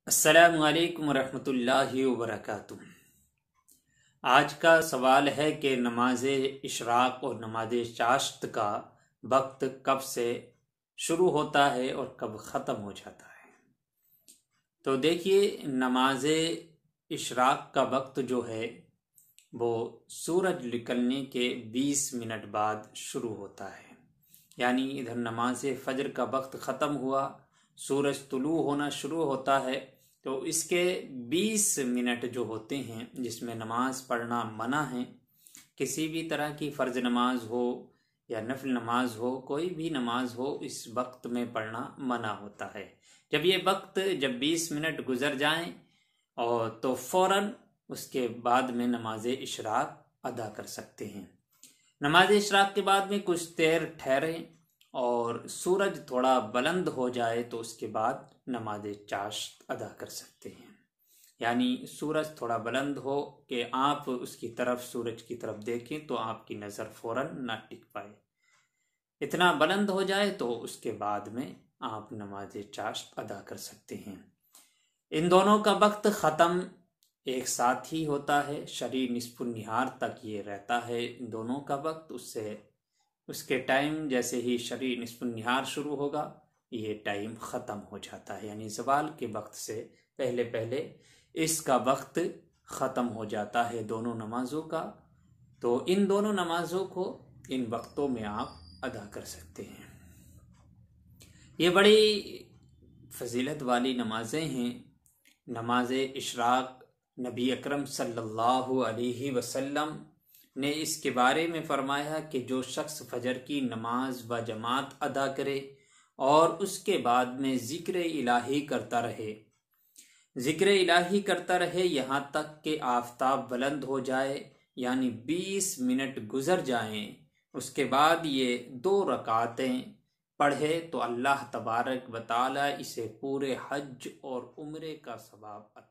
السلام علیکم ورحمۃ اللہ وبرکاتہ۔ آج کا سوال ہے کہ نماز اشراق اور نماز چاشت کا وقت کب سے شروع ہوتا ہے اور کب ختم ہو جاتا ہے۔ تو دیکھیے، نماز اشراق کا وقت جو ہے وہ سورج نکلنے کے 20 منٹ بعد شروع ہوتا ہے، یعنی ادھر نماز فجر کا وقت ختم ہوا، سورج طلوع ہونا شروع ہوتا ہے، تو اس کے 20 منٹ جو ہوتے ہیں جس میں نماز پڑھنا منع ہے، کسی بھی طرح کی فرض نماز ہو یا نفل نماز ہو، کوئی بھی نماز ہو، اس وقت میں پڑھنا منع ہوتا ہے۔ جب 20 منٹ گزر جائیں اور تو فوراً اس کے بعد میں نماز اشراق ادا کر سکتے ہیں۔ نماز اشراق کے بعد میں کچھ دیر ٹھہریں اور سورج تھوڑا بلند ہو جائے تو اس کے بعد نماز چاشت ادا کر سکتے ہیں، یعنی سورج تھوڑا بلند ہو کہ آپ اس کی طرف، سورج کی طرف دیکھیں تو آپ کی نظر فوراً نہ ٹک پائے، اتنا بلند ہو جائے تو اس کے بعد میں آپ نماز چاشت ادا کر سکتے ہیں۔ ان دونوں کا وقت ختم ایک ساتھ ہی ہوتا ہے، شرع نصف النہار تک یہ رہتا ہے ان دونوں کا وقت۔ اس کے ٹائم جیسے ہی شرع نصف النہار شروع ہوگا یہ ٹائم ختم ہو جاتا ہے، یعنی زوال کے وقت سے پہلے اس کا وقت ختم ہو جاتا ہے دونوں نمازوں کا۔ تو ان دونوں نمازوں کو ان وقتوں میں آپ ادا کر سکتے ہیں۔ یہ بڑی فضیلت والی نمازیں ہیں۔ نماز اشراق نبی اکرم صلی اللہ علیہ وسلم نے اس کے بارے میں فرمایا کہ جو شخص فجر کی نماز و جماعت ادا کرے اور اس کے بعد میں ذکر الہی کرتا رہے یہاں تک کہ آفتاب بلند ہو جائے، یعنی 20 منٹ گزر جائیں، اس کے بعد یہ 2 رکعتیں پڑھے تو اللہ تبارک و تعالی اسے پورے حج اور عمرے کا ثواب عطا